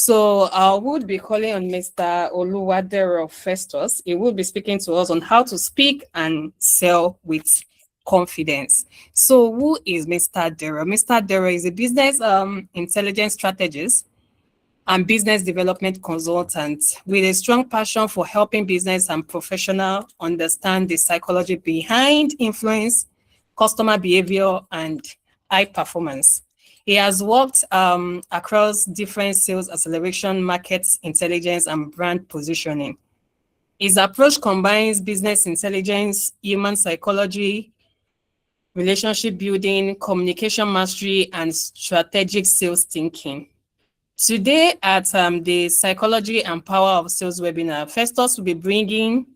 So I would be calling on Mr. Oluwadero Festus. He will be speaking to us on how to speak and sell with confidence. So who is Mr. Dero? Mr. Dero is a business intelligence strategist and business development consultant with a strong passion for helping business and professional understand the psychology behind influence, customer behavior, and high performance. He has worked across different sales acceleration, market intelligence, and brand positioning. His approach combines business intelligence, human psychology, relationship building, communication mastery, and strategic sales thinking. Today at the Psychology and Power of Sales webinar, Festus will be bringing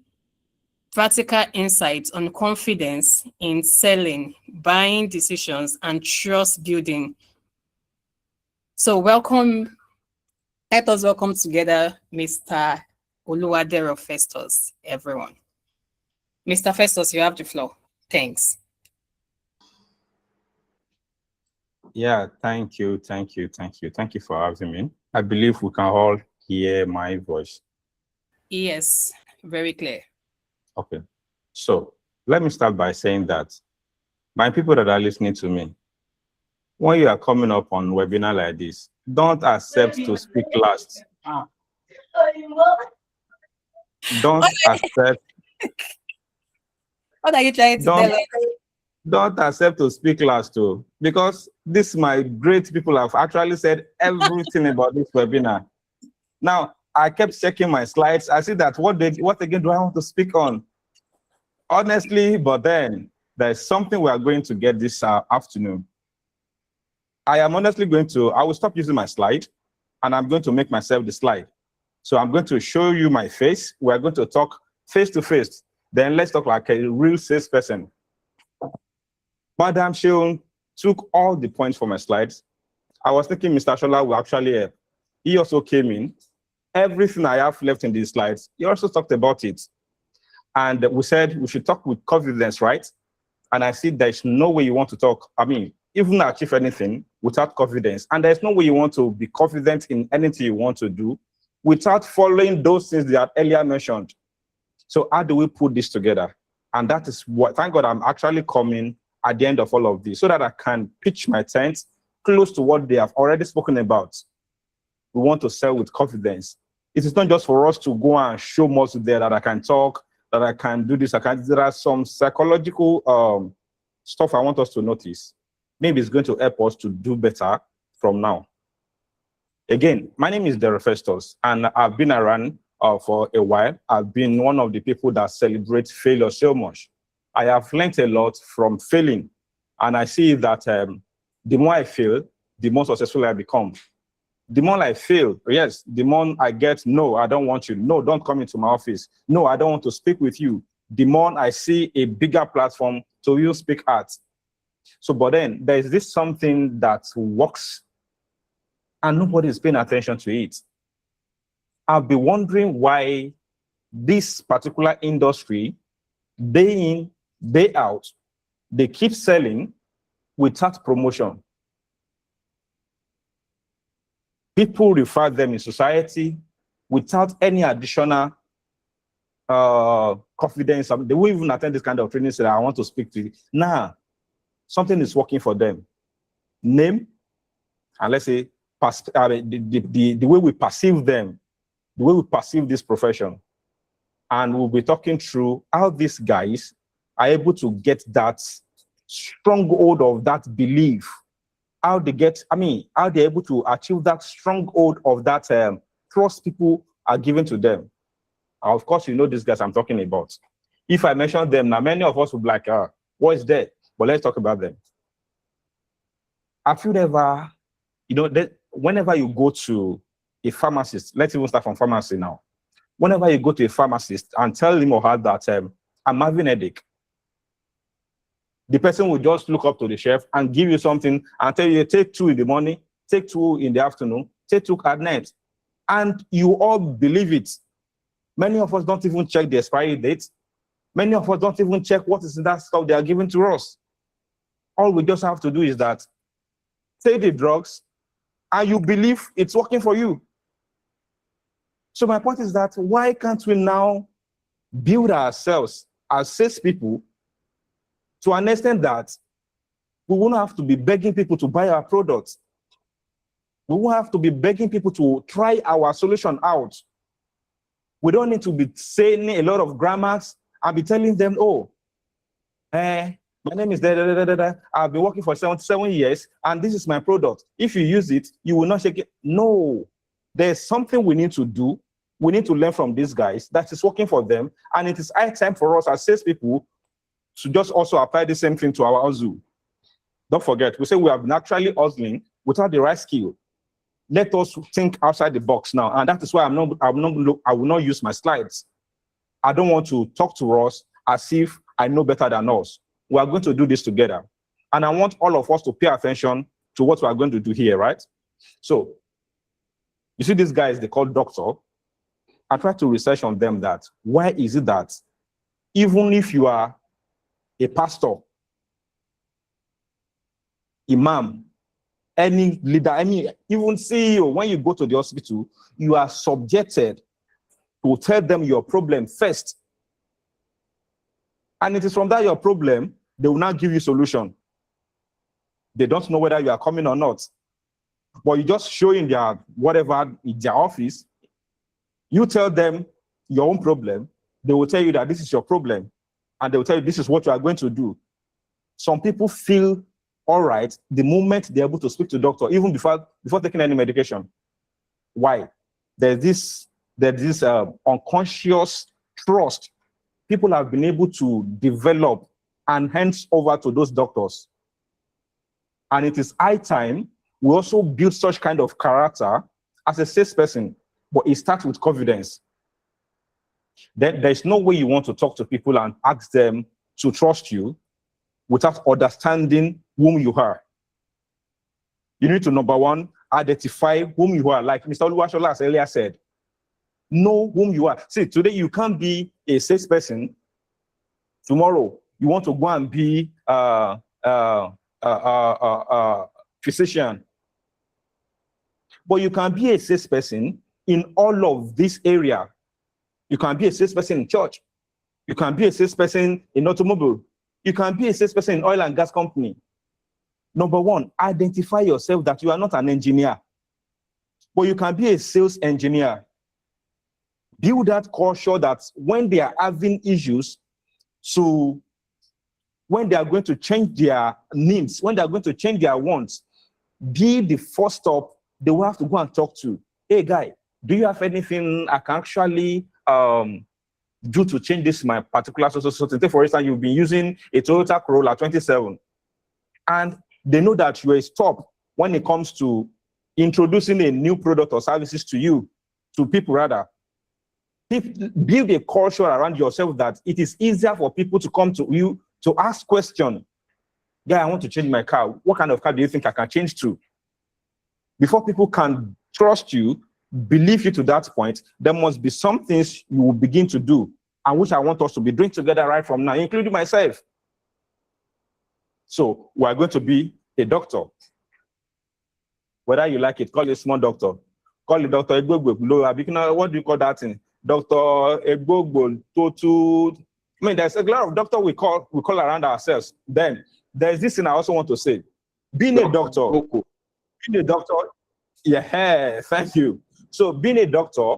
practical insights on confidence in selling, buying decisions, and trust building. So welcome, let us welcome together Mr. Oluwadero Festus, everyone. Mr. Festus, you have the floor. Thanks. Yeah, thank you for having me. I believe we can all hear my voice. Yes, very clear. Okay, so let me start by saying that my people that are listening to me, when you are coming up on webinar like this, don't accept to speak last. Don't accept. What are you trying to tell us? Don't accept to speak last too, because this my great people have actually said everything about this webinar. Now, I kept checking my slides. I see that what again do I want to speak on? Honestly, but then there's something we are going to get this afternoon. I am honestly I will stop using my slide and I'm going to make myself the slide. So I'm going to show you my face. We're going to talk face to face. Then let's talk like a real salesperson. Madam Sheon took all the points for my slides. I was thinking Mr. Shola will actually, he also came in. Everything I have left in these slides, he also talked about it. And we said we should talk with confidence, right? And I see there's no way you want to talk, even achieve anything without confidence. And there's no way you want to be confident in anything you want to do without following those things that I earlier mentioned. So how do we put this together? And that is what, thank God I'm actually coming at the end of all of this so that I can pitch my tent close to what they have already spoken about. We want to sell with confidence. It is not just for us to go and show muscle there that I can talk, that I can do this, there are some psychological stuff I want us to notice. Maybe it's going to help us to do better from now. Again, my name is Dero Festus, and I've been around for a while. I've been one of the people that celebrate failure so much. I have learned a lot from failing, and I see that the more I fail, the more successful I become. The more I fail, yes, the more I get, no, I don't want you. No, don't come into my office. No, I don't want to speak with you. The more I see a bigger platform to you speak at. So, but then there's this something that works and nobody is paying attention to it. I'll be wondering why this particular industry, day in, day out, they keep selling without promotion. People refer them in society without any additional confidence. They won't even attend this kind of training, say, I want to speak to you. Nah, something is working for them. Name, and let's say, the way we perceive them, the way we perceive this profession. And we'll be talking through how these guys are able to get that stronghold of that belief, how they get, how they're able to achieve that stronghold of that trust people are given to them. Of course, you know these guys I'm talking about. If I mention them, now many of us will be like, what is that? But let's talk about them. Have you ever, whenever you go to a pharmacist, let's even start from pharmacy now. Whenever you go to a pharmacist and tell him or her that I'm having a headache, the person will just look up to the shelf and give you something and tell you, take 2 in the morning, take 2 in the afternoon, take 2 at night. And you all believe it. Many of us don't even check the expiry date. Many of us don't even check what is in that stuff they are giving to us. All we just have to do is that take the drugs and you believe it's working for you. So my point is that why can't we now build ourselves as salespeople to an extent that we won't have to be begging people to buy our products. We won't have to be begging people to try our solution out. We don't need to be saying a lot of grammars and be telling them, oh, my name is da, da, da, da, da. I've been working for 7 years and this is my product. If you use it, you will not shake it. No, there's something we need to do. We need to learn from these guys that is working for them. And it is high time for us as salespeople to just also apply the same thing to our hustle. Don't forget, we say we have been actually hustling without the right skill. Let us think outside the box now. And that is why I will not use my slides. I don't want to talk to us as if I know better than us. We are going to do this together. And I want all of us to pay attention to what we are going to do here, right? So, you see these guys, they call doctor. I try to research on them that, why is it that even if you are a pastor, imam, any leader, even CEO, when you go to the hospital, you are subjected to tell them your problem first. And it is from that your problem, they will not give you solution. They don't know whether you are coming or not. But you just show in their whatever in their office, you tell them your own problem, they will tell you that this is your problem. And they will tell you this is what you are going to do. Some people feel all right the moment they're able to speak to doctor, even before taking any medication. Why? There's this unconscious trust people have been able to develop and hands over to those doctors. And it is high time we also build such kind of character as a salesperson, but it starts with confidence. There's no way you want to talk to people and ask them to trust you without understanding whom you are. You need to, number one, identify whom you are. Like Mr. Oluwanishola has earlier said, know whom you are. See, today you can't be a salesperson. Tomorrow, you want to go and be a physician. But you can be a salesperson in all of this area. You can be a salesperson in church. You can be a salesperson in automobile. You can be a salesperson in oil and gas company. Number one, identify yourself that you are not an engineer, but you can be a sales engineer. Build that culture that when they are having issues, so when they are going to change their needs, when they are going to change their wants, be the first stop they will have to go and talk to. Hey, guy, do you have anything I can actually do to change this my particular so today, for instance, you've been using a Toyota Corolla 27, and they know that you're a stop when it comes to introducing a new product or services to people rather. Build a culture around yourself that it is easier for people to come to you to ask questions. Yeah, I want to change my car. What kind of car do you think I can change to? Before people can trust you, believe you to that point, there must be some things you will begin to do, and which I want us to be doing together right from now, including myself. So we are going to be a doctor. Whether you like it, call it small doctor. Call it Dr. Egbogbo. What do you call that thing? Dr. Egbogbo, Totu. I mean, there's a lot of doctor we call around ourselves. Then there's this thing I also want to say. Being a doctor, yeah, thank you. So being a doctor,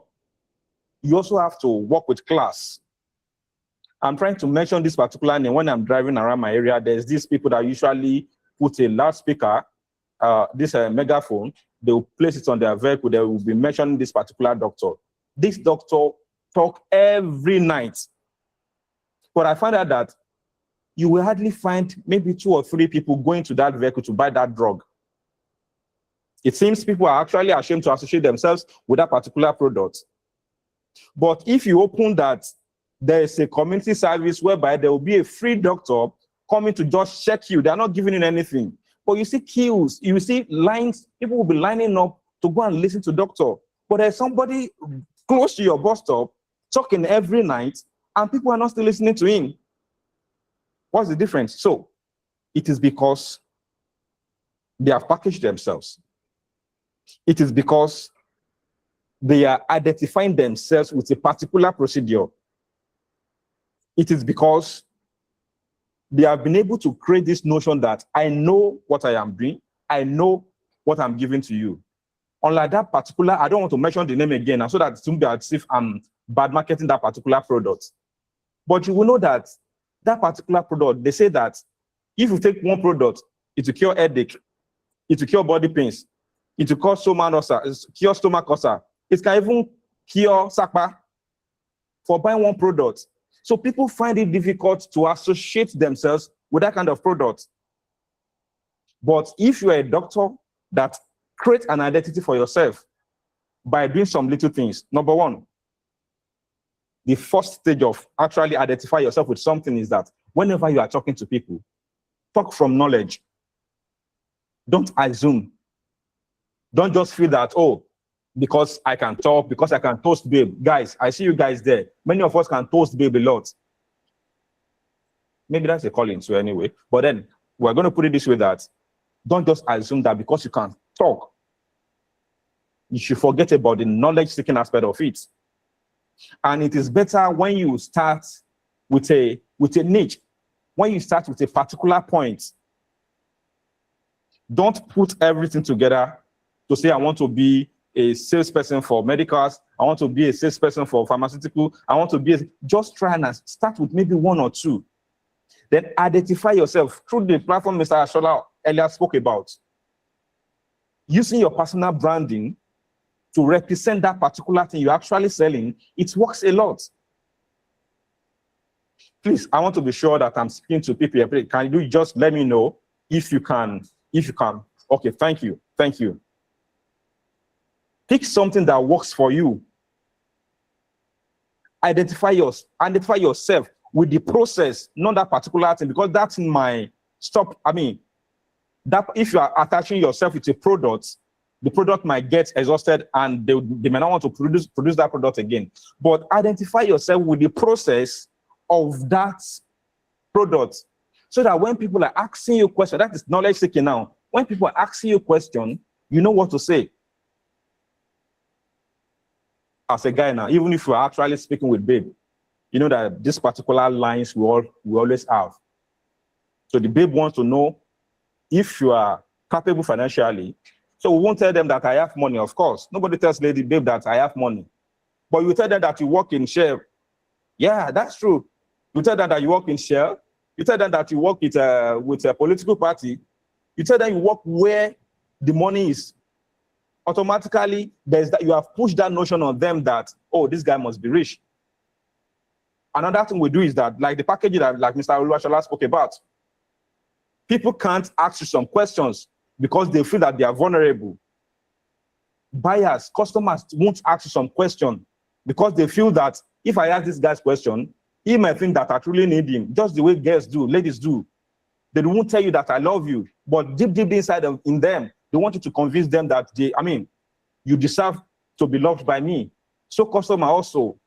you also have to work with class. I'm trying to mention this particular name when I'm driving around my area. There's these people that usually put a loudspeaker, this megaphone, they will place it on their vehicle. They will be mentioning this particular doctor. This doctor talk every night. But I found out that you will hardly find maybe 2 or 3 people going to that vehicle to buy that drug. It seems people are actually ashamed to associate themselves with that particular product. But if you open that, there is a community service whereby there will be a free doctor coming to just check you. They're not giving you anything. But you see queues, you see lines, people will be lining up to go and listen to doctor. But there's somebody close to your bus stop talking every night, and people are not still listening to him. What's the difference? So it is because they have packaged themselves. It is because they are identifying themselves with a particular procedure, it is because they have been able to create this notion that I know what I am doing, I know what I'm giving to you. Unlike that particular, I don't want to mention the name again, and so that it won't be as if I'm bad marketing that particular product. But you will know that that particular product, they say that if you take one product, it will cure headache, it will cure body pains, it will cure stomach ulcer, it can even cure SAPA for buying one product. So people find it difficult to associate themselves with that kind of product. But if you are a doctor that creates an identity for yourself by doing some little things, number one, the first stage of actually identify yourself with something is that whenever you are talking to people, talk from knowledge. Don't assume. Don't just feel that, oh, because I can talk, because I can toast babe. Guys, I see you guys there. Many of us can toast babe a lot. Maybe that's a calling, so anyway. But then we're going to put it this way, that don't just assume that because you can talk, you should forget about the knowledge-seeking aspect of it. And it is better when you start with a niche, when you start with a particular point. Don't put everything together to say, I want to be a salesperson for medicals, I want to be a salesperson for pharmaceutical, I want to be just try and start with maybe one or two. Then identify yourself through the platform Mr. Unshola earlier spoke about. Using your personal branding to represent that particular thing you're actually selling, it works a lot. Please, I want to be sure that I'm speaking to people. Can you just let me know if you can? Okay, thank you. Thank you. Pick something that works for you. Identify yourself with the process, not that particular thing, because that's in my stop. I mean, that if you are attaching yourself with a product, the product might get exhausted and they may not want to produce that product again. But identify yourself with the process of that product, so that when people are asking you questions, that is knowledge seeking now. When people are asking you a question, you know what to say. As a guy now, even if you are actually speaking with babe, you know that these particular lines we always have. So the babe wants to know if you are capable financially. So we won't tell them that I have money, of course. Nobody tells lady babe that I have money. But you tell them that you work in Shell. Yeah, that's true. You tell them that you work in Shell. You tell them that you work with a political party. You tell them you work where the money is. Automatically, there's that you have pushed that notion on them that, oh, this guy must be rich. Another thing we do is that, like the packaging that like Mr. Oluwanishola spoke about, people can't ask you some questions because they feel that they are vulnerable. Buyers, customers won't ask you some question because they feel that if I ask this guy's question, he might think that I truly need him, just the way girls do, ladies do. They won't tell you that I love you, but deep inside in them, they want you to convince them that you deserve to be loved by me. So customer also,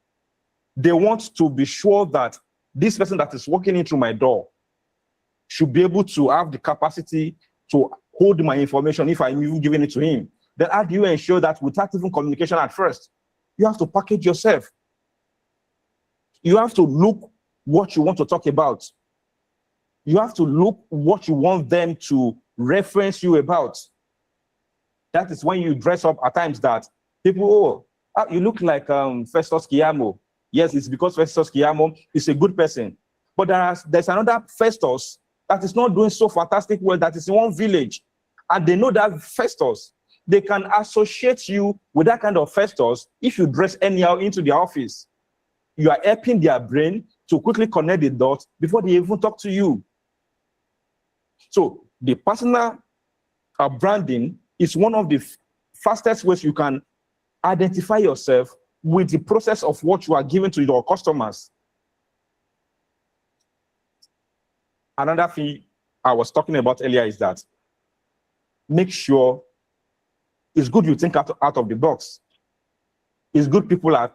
they want to be sure that this person that is walking in through my door should be able to have the capacity to hold my information if I'm even giving it to him. Then how do you ensure that without even communication at first? You have to package yourself. You have to look what you want to talk about. You have to look what you want them to reference you about. That is when you dress up at times that people, oh, you look like Festus Kiyamo. Yes, it's because Festus Kiyamo is a good person. But there's another Festus that is not doing so fantastic well, that is in one village. And they know that Festus, they can associate you with that kind of Festus if you dress anyhow into their office. You are helping their brain to quickly connect the dots before they even talk to you. So the personal branding is one of the fastest ways you can identify yourself with the process of what you are giving to your customers. Another thing I was talking about earlier is that make sure it's good you think out of the box. It's good people are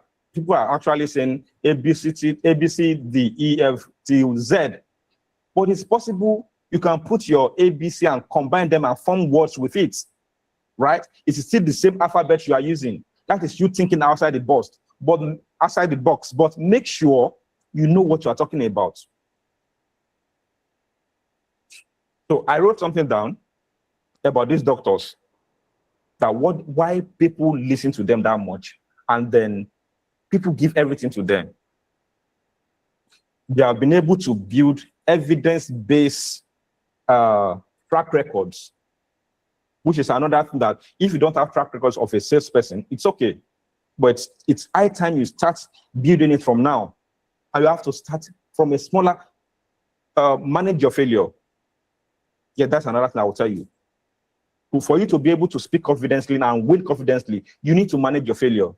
actually saying A, B, C, D, E, F, T, Z. But it's possible you can put your A, B, C and combine them and form words with it, right? It's still the same alphabet you are using. That is you thinking outside the box, but make sure you know what you are talking about. So I wrote something down about these doctors, why people listen to them that much, and then people give everything to them. They have been able to build evidence-based track records, which is another thing that if you don't have track records of a salesperson, it's okay. But it's high time you start building it from now. And you have to start from a smaller, manage your failure. Yeah, that's another thing I will tell you. For you to be able to speak confidently and win confidently, you need to manage your failure.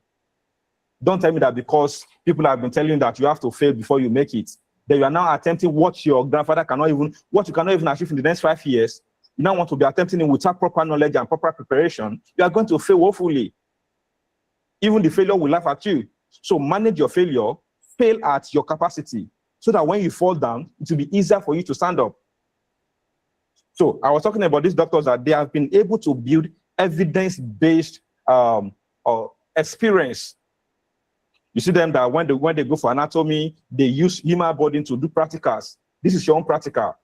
Don't tell me that because people have been telling you that you have to fail before you make it, that you are now attempting what you cannot even achieve in the next 5 years. You now want to be attempting it without proper knowledge and proper preparation. You are going to fail woefully. Even the failure will laugh at you. So manage your failure, fail at your capacity, so that when you fall down, it will be easier for you to stand up. So I was talking about these doctors that they have been able to build evidence-based experience. You see them that when they go for anatomy, they use human body to do practicals. This is your own practical.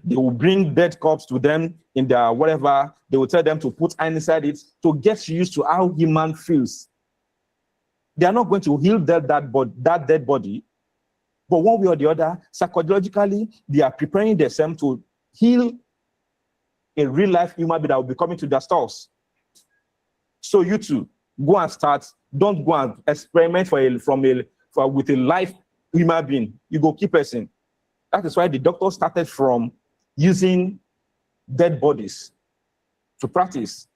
They will bring dead corpse to them in their whatever. They will tell them to put iron inside it to get used to how human feels. They are not going to heal that dead body, but one way or the other, psychologically, they are preparing themselves to heal a real life human being that will be coming to their stores. So you too, go and start. Don't go and experiment with a live human being. You go keep person. That is why the doctor started from using dead bodies to practice.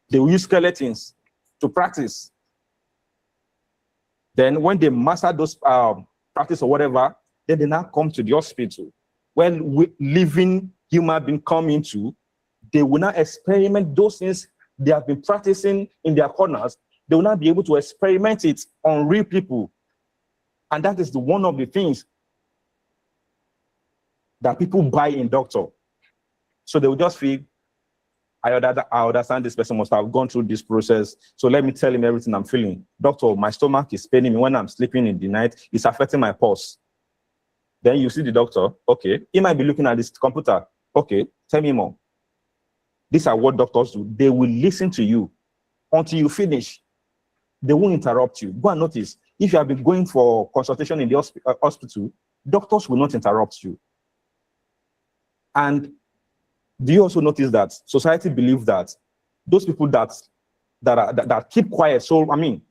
They will use skeletons to practice. Then when they master those practice or whatever, then they now come to the hospital. When living human being come into, they will now experiment those things they have been practicing in their corners. They will not be able to experiment it on real people. And that is one of the things that people buy in doctor. So they will just feel, I understand this person must have gone through this process. So let me tell him everything I'm feeling. Doctor, my stomach is paining me when I'm sleeping in the night. It's affecting my pulse. Then you see the doctor. Okay. He might be looking at this computer. Okay. Tell me more. These are what doctors do. They will listen to you until you finish. They won't interrupt you. Go and notice. If you have been going for consultation in the hospital, doctors will not interrupt you. And do you also notice that society believes that those people that keep quiet, so I mean,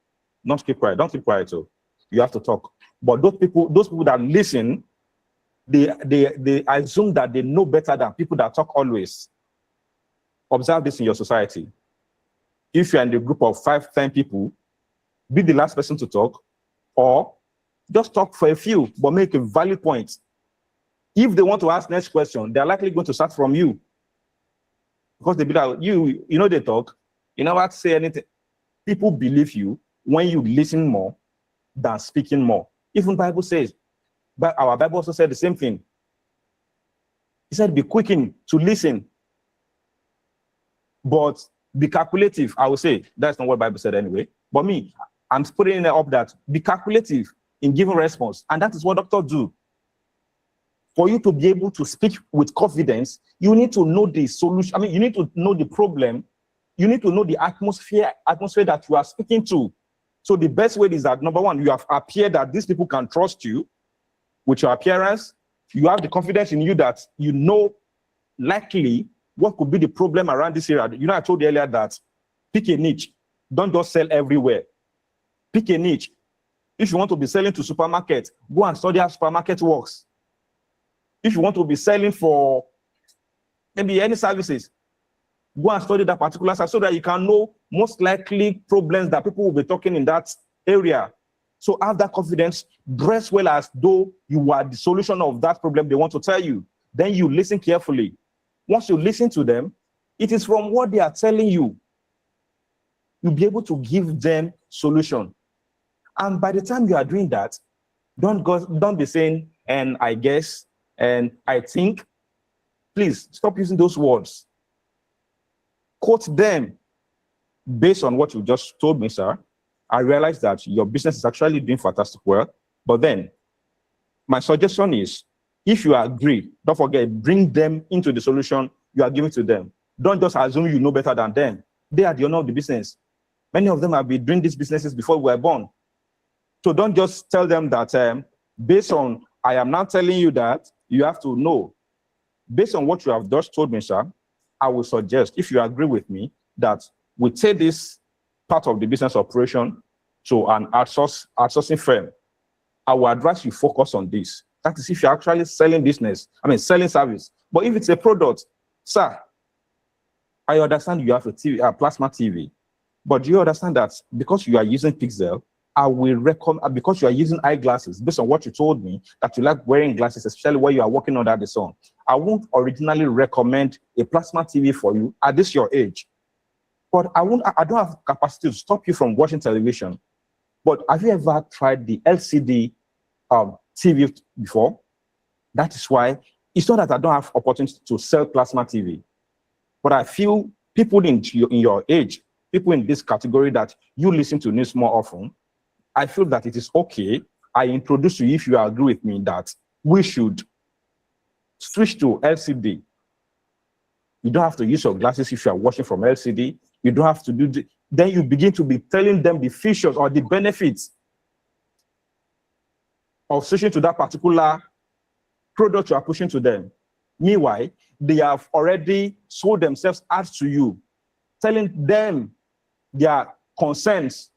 not keep quiet, don't keep quiet, so you have to talk. But those people that listen, they assume that they know better than people that talk always. Observe this in your society. If you're in the group of 5, 10 people, be the last person to talk, or just talk for a few, but make a valid point. If they want to ask next question, they're likely going to start from you. Because they be like, you know they talk, you never say anything. People believe you when you listen more than speaking more. Even Bible says, but our Bible also said the same thing. It said, be quickened to listen, but be calculative. I will say, that's not what Bible said anyway. But me, I'm putting it up that be calculative in giving response. And that is what doctors do. For you to be able to speak with confidence, you need to know the solution. I mean, you need to know the problem. You need to know the atmosphere that you are speaking to. So the best way is that, number one, you have appeared that these people can trust you with your appearance. You have the confidence in you that you know likely what could be the problem around this area. You know, I told you earlier that pick a niche. Don't just sell everywhere. Pick a niche. If you want to be selling to supermarket, go and study how supermarket works. If you want to be selling for maybe any services, go and study that particular service so that you can know most likely problems that people will be talking in that area. So have that confidence, dress well as though you are the solution of that problem they want to tell you. Then you listen carefully. Once you listen to them, it is from what they are telling you. You'll be able to give them solution. And by the time you are doing that, don't be saying, and I guess, and I think. Please stop using those words. Quote them. based on what you just told me, sir, I realized that your business is actually doing fantastic well. But then my suggestion is, if you agree, don't forget, bring them into the solution you are giving to them. Don't just assume you know better than them. They are the owner of the business. Many of them have been doing these businesses before we were born. So don't just tell them that based on, I am now telling you that, you have to know. Based on what you have just told me, sir, I will suggest, if you agree with me, that we take this part of the business operation to an outsourcing firm. I will advise you focus on this. That is if you're actually selling selling service. But if it's a product, sir, I understand you have a plasma TV, but do you understand that because you are using Pixel, I will recommend, because you are using eyeglasses, based on what you told me, that you like wearing glasses, especially when you are working under the sun, I won't originally recommend a plasma TV for you at this your age. But I don't have capacity to stop you from watching television. But have you ever tried the LCD TV before? That is why it's not that I don't have opportunity to sell plasma TV, but I feel people in your age, people in this category that you listen to news more often, I feel that it is okay. I introduce you, if you agree with me, that we should switch to LCD. You don't have to use your glasses if you are watching from LCD. You don't have to do then you begin to be telling them the features or the benefits of switching to that particular product you are pushing to them. Meanwhile, they have already sold themselves out to you, telling them their concerns.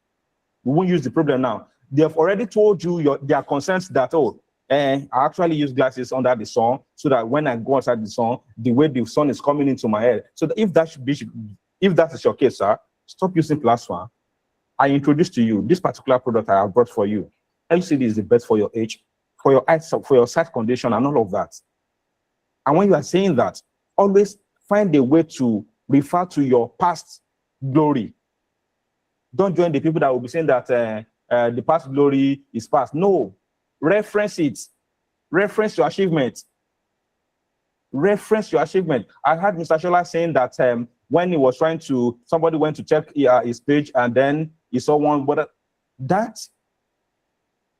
We won't use the problem now. They have already told you their concerns that, I actually use glasses under the sun so that when I go outside the sun, the way the sun is coming into my head. So that if that is your case, sir, stop using plasma. I introduce to you this particular product I have brought for you. LCD is the best for your age, for your eyes, for your sight condition, and all of that. And when you are saying that, always find a way to refer to your past glory. Don't join the people that will be saying that the past glory is past. No, reference it. Reference your achievement. Reference your achievement. I heard Mr. Shola saying that when he was somebody went to check his page and then he saw one, but that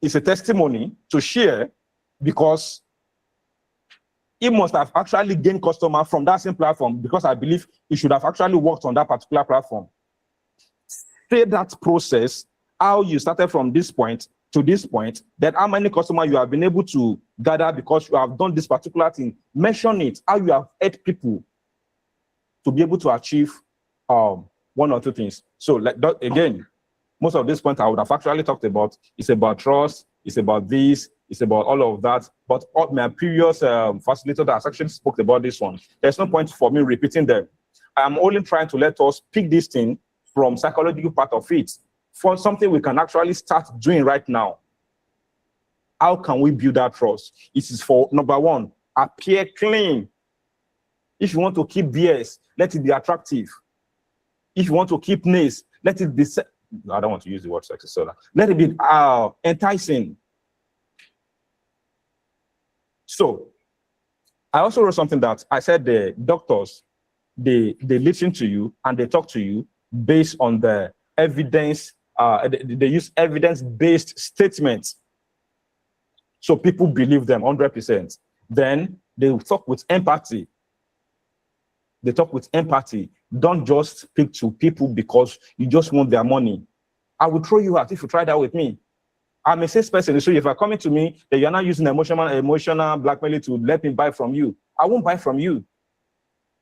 is a testimony to share, because he must have actually gained customer from that same platform, because I believe he should have actually worked on that particular platform. Say that process, how you started from this point to this point, then how many customers you have been able to gather because you have done this particular thing. Mention it, how you have helped people to be able to achieve one or two things. So again, most of this point I would have actually talked about, it's about trust, it's about this, it's about all of that. But all my previous facilitator has actually spoke about this one. There's no point for me repeating them. I'm only trying to let us pick this thing from psychological part of it for something we can actually start doing right now. How can we build that trust? It is for, number one, appear clean. If you want to keep BS, let it be attractive. If you want to keep nays, let it be, I don't want to use the word sexy, so let it be enticing. So I also wrote something that I said the doctors, they listen to you and they talk to you based on the evidence. They use evidence-based statements, so people believe them 100%. Then they talk with empathy. They talk with empathy. Don't just speak to people because you just want their money. I will throw you out if you try that with me. I'm a sales person, so if you're coming to me that you're not using emotional blackmailing to let me buy from you, I won't buy from you.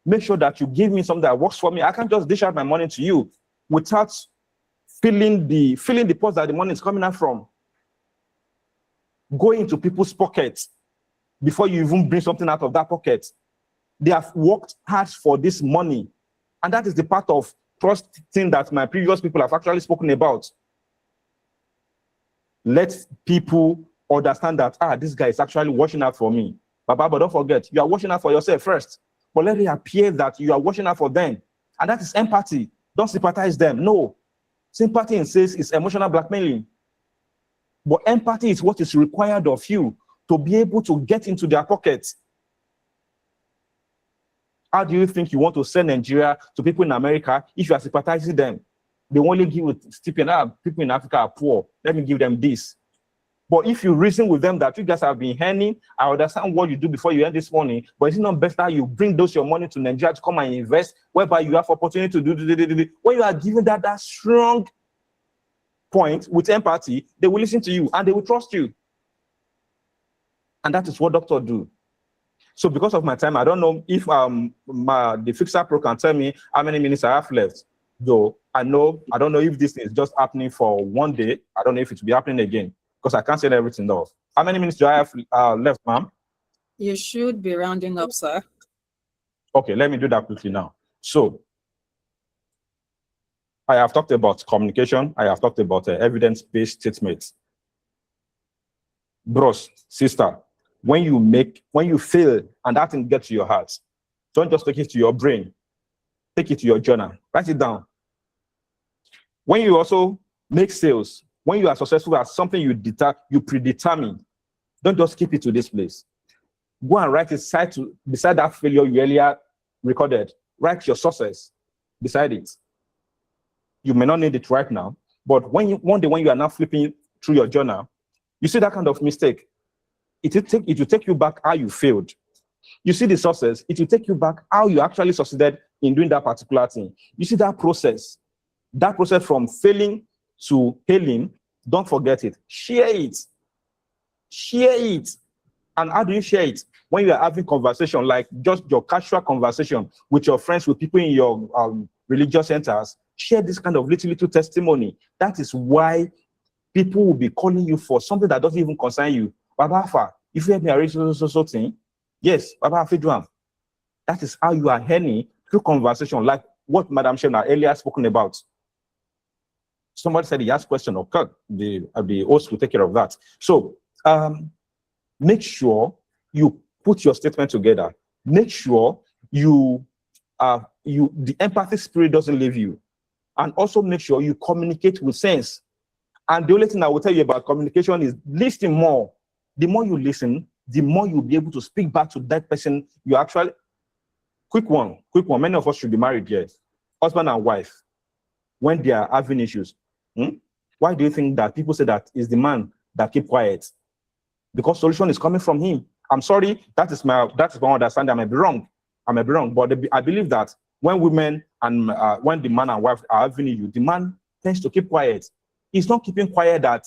Make sure that you give me something that works for me. I can't just dish out my money to you without feeling the pulse that the money is coming out from. Go into people's pockets before you even bring something out of that pocket. They have worked hard for this money. And that is the part of trust thing that my previous people have actually spoken about. Let people understand that, this guy is actually watching out for me. But don't forget, you are watching out for yourself first. But let it appear that you are watching out for them. And that is empathy. Don't sympathize them. No. Sympathy says it's emotional blackmailing. But empathy is what is required of you to be able to get into their pockets. How do you think you want to send Nigeria to people in America if you are sympathizing them? They only give with stipend. People in Africa are poor. Let me give them this. But if you reason with them that you guys have been earning, I understand what you do before you earn this money, but it's not better you bring your money to Nigeria to come and invest, whereby you have opportunity to do. When you are given that strong point with empathy, they will listen to you and they will trust you. And that is what doctors do. So because of my time, I don't know if the Fixer Pro can tell me how many minutes I have left. Though I don't know if this is just happening for one day. I don't know if it will be happening again because I can't say everything off. How many minutes do I have left, ma'am? You should be rounding up, sir. Okay, let me do that quickly now. So I have talked about communication. I have talked about evidence-based statements. Bros, sister, when you fail and that thing gets to your heart, don't just take it to your brain. Take it to your journal. Write it down. When you also make sales, when you are successful at something you predetermine, don't just keep it to this place. Go and write it beside that failure you earlier recorded. Write your success beside it. You may not need it right now, but one day when you are now flipping through your journal, you see that kind of mistake. It will take you back how you failed. You see the success, it will take you back how you actually succeeded in doing that particular thing. You see that process from failing to hailing, don't forget it. Share it. Share it. And how do you share it? When you are having conversation, like just your casual conversation with your friends, with people in your religious centers, share this kind of little testimony. That is why people will be calling you for something that doesn't even concern you. Baba Alpha, if you have me arrange so thing, yes, Baba Alpha. That is how you are earning through conversation, like what Madam Shena earlier spoken about. Somebody said he asked question, okay, the host will take care of that. So make sure you put your statement together. Make sure the empathy spirit doesn't leave you. And also make sure you communicate with sense. And the only thing I will tell you about communication is listen more. The more you listen, the more you'll be able to speak back to that person you actually. Quick one. Many of us should be married, yes. Husband and wife, when they are having issues, why do you think that people say that is the man that keep quiet? Because solution is coming from him. I'm sorry, that is my understanding. I may be wrong, but I believe that when women and when the man and wife are having you, the man tends to keep quiet. He's not keeping quiet that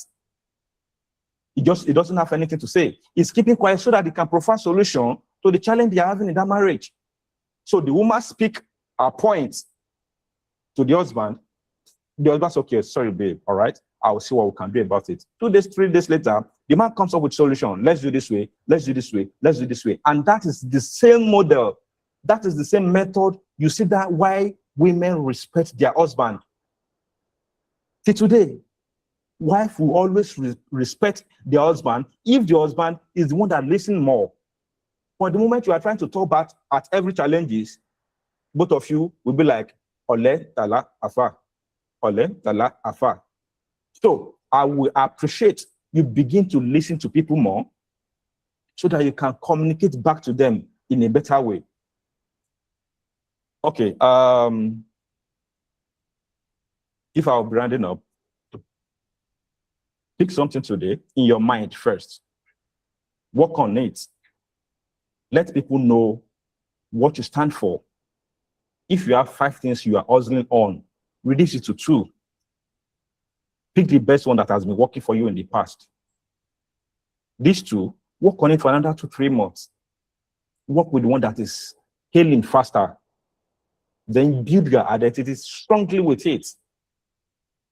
he doesn't have anything to say. He's keeping quiet so that he can provide solution to the challenge they are having in that marriage. So the woman speak a point to the husband. The husband's okay, sorry, babe, all right, I will see what we can do about it. 2 days, 3 days later, the man comes up with solution. Let's do this way, let's do this way, let's do this way. And that is the same model. That is the same method. You see that why women respect their husband. See, today, wife will always respect their husband if the husband is the one that listens more. But the moment you are trying to talk back at every challenges, both of you will be like, Ole, Tala, Afa. Ole, Tala, Afa. So I will appreciate you begin to listen to people more so that you can communicate back to them in a better way. Okay. If I'll be rounding up, pick something today in your mind first. Work on it. Let people know what you stand for. If you have 5 things you are hustling on, reduce it to 2. Pick the best one that has been working for you in the past. These 2, work on it for another 2-3 months. Work with the one that is scaling faster. Then build your identity strongly with it.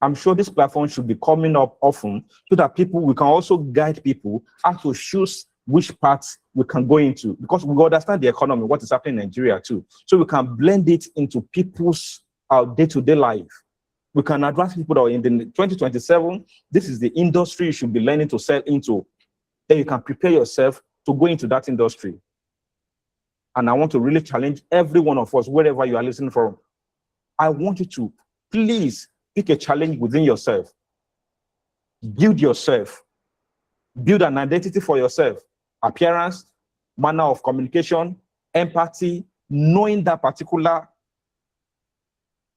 I'm sure this platform should be coming up often so that we can also guide people how to choose which parts we can go into, because we understand the economy, what is happening in Nigeria too. So we can blend it into people's day-to-day life. We can address people that are in the 2027. This is the industry you should be learning to sell into. Then you can prepare yourself to go into that industry. And I want to really challenge every one of us, wherever you are listening from. I want you to please pick a challenge within yourself. Build yourself. Build an identity for yourself. Appearance, manner of communication, empathy, knowing that particular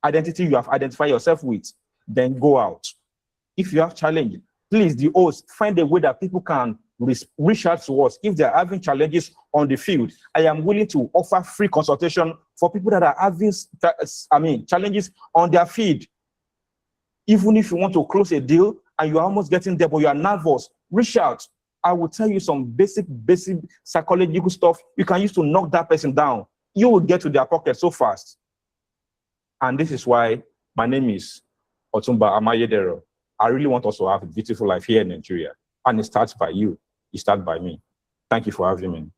identity you have identified yourself with. then go out. If you have challenge, please, the host, find a way that people can reach out to us. If they're having challenges on the field, I am willing to offer free consultation for people that are having, challenges on their field. Even if you want to close a deal and you're almost getting there, but you are nervous, reach out. I will tell you some basic psychological stuff you can use to knock that person down. You will get to their pocket so fast. And this is why my name is Otumba Amayedero. I really want us to have a beautiful life here in Nigeria. And it starts by you. It starts by me. Thank you for having me.